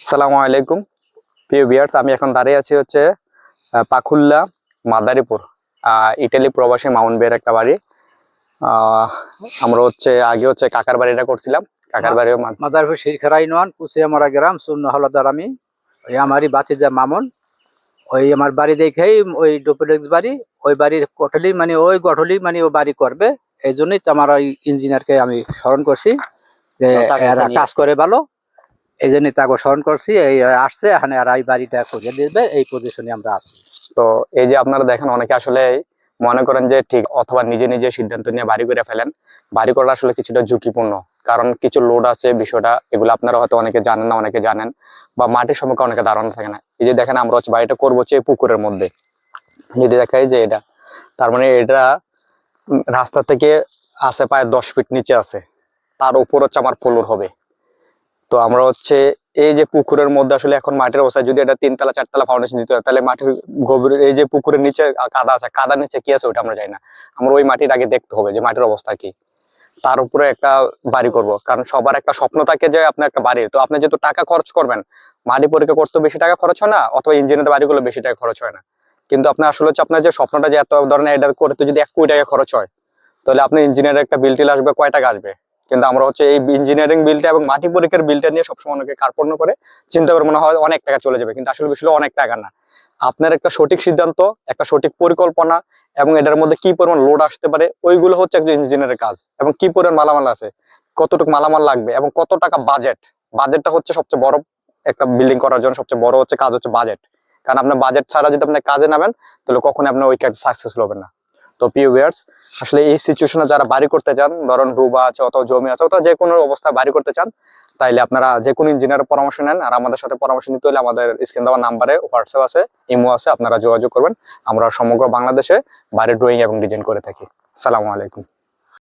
আসসালামু আলাইকুম প্রিয় ভিউয়ার্স, আমি এখন দাঁড়িয়ে আছি হচ্ছে পাকুল্লা মাদারীপুর, ইটালি প্রবাসী মাউন্ট বের একটা বাড়ি। আমরা হচ্ছে আগে হচ্ছে কাকার বাড়িটা করছিলাম। কাকার বাড়িও মাদারীপুর শিরখেরা ইউনিয়ন কুচিয়ামারা গ্রাম শূন্য হলদার। আমি ওই আমারই বাতিজা মামুন, ওই আমার বাড়ি দেখেই ওই ডুপ্লেক্স বাড়ি, ওই বাড়ির কটলি মানে ওই গঠলি মানে ও বাড়ি করবে। এই জন্যই তো আমার ওই ইঞ্জিনিয়ারকে আমি স্মরণ করছি যে এরা কাজ করে ভালো, এই জন্যই তাকে স্মরণ করছি। এই আসছে এখানে আর এই বাড়িটা খুঁজে দিবে, এই পজিশনে আমরা আছি। তো এই যে আপনারা দেখেন, অনেকে আসলে মনে করেন যে ঠিক, অথবা নিজে নিজে সিদ্ধান্ত নিয়ে বাড়ি করে ফেলেন। বাড়ি করা আসলে কিছুটা ঝুঁকিপূর্ণ, কারণ কিছু লোড আছে বিষয়টা, এগুলো আপনারা হয়তো অনেকে জানেন না, অনেকে জানেন, বা মাটির সম্পর্কে অনেকে ধারণা থাকে না। এই যে দেখেন, আমরা হচ্ছে বাড়িটা করবো হচ্ছে পুকুরের মধ্যে। যদি দেখাই যে এটা, তার মানে এটা রাস্তা থেকে আছে প্রায় 10 ফিট নিচে আছে, তার উপর হচ্ছে আমার ফ্লোর হবে। তো আমরা হচ্ছে এই যে পুকুরের মধ্যে আসলে এখন মাটির অবস্থা, যদি এটা 3 তলা 4 তলা ফাউন্ডেশন দিতে হয়, তাহলে মাটির গভীর এই যে পুকুরের নিচে কাদা আছে, কাদার নিচে কি আছে ওটা আমরা জানি না। আমরা ওই মাটির আগে দেখতে হবে যে মাটির অবস্থা কি, তার উপরে একটা বাড়ি করব। কারণ সবার একটা স্বপ্ন থাকে যে আপনার একটা বাড়ি, তো আপনি যেহেতু টাকা খরচ করবেন, মাটি পরীক্ষা করতে বেশি টাকা খরচ হয় না, অথবা ইঞ্জিনিয়ার বাড়িগুলো বেশি টাকা খরচ হয় না। কিন্তু আপনার আসলে হচ্ছে আপনার যে স্বপ্নটা, যে এত ধরনের এটা করতে যদি 1 কোটি টাকা খরচ হয়, তাহলে আপনি ইঞ্জিনিয়ারের একটা বিল টিল আসবে, কয় টাকা আসবে? কিন্তু আমরা হচ্ছে এই ইঞ্জিনিয়ারিং বিলটা এবং মাটি পরীক্ষার বিলটা নিয়ে সবসময় অনেকে কার্পণ্য করে, চিন্তা করে মনে হয় অনেক টাকা চলে যাবে, কিন্তু আসলে বিষয় অনেক টাকা না। আপনার একটা সঠিক সিদ্ধান্ত, একটা সঠিক পরিকল্পনা, এবং এটার মধ্যে কি পরিমাণ লোড আসতে পারে, ওইগুলো হচ্ছে একজন ইঞ্জিনিয়ারের কাজ। এবং কি পরিমাণ মালামাল আছে, কতটুকু মালামাল লাগবে, এবং কত টাকা বাজেট। বাজেটটা হচ্ছে সবচেয়ে বড়, একটা বিল্ডিং করার জন্য সবচেয়ে বড় হচ্ছে কাজ হচ্ছে বাজেট। কারণ আপনার বাজেট ছাড়া যদি আপনি কাজে নামেন, তাহলে কখনোই আপনার ওই কাজ সাকসেসফুল হবে না। তো প্রিয় ভিউয়ার্স, আসলে এই সিচুয়েশনে যারা বাড়ি করতে চান, ধরুন ডুবা আছে অথবা জমি আছে অথবা যে কোনো অবস্থায় বাড়ি করতে চান, তাইলে আপনারা যে কোনো ইঞ্জিনিয়ারের পরামর্শ নেন। আর আমাদের সাথে পরামর্শ নিতে হলে আমাদের স্ক্রিন দেওয়া নাম্বারে হোয়াটসঅ্যাপ আছে, ইমো আছে, আপনারা যোগাযোগ করবেন। আমরা সমগ্র বাংলাদেশে বাড়ির ড্রয়িং এবং ডিজাইন করে থাকি। আসসালামু আলাইকুম।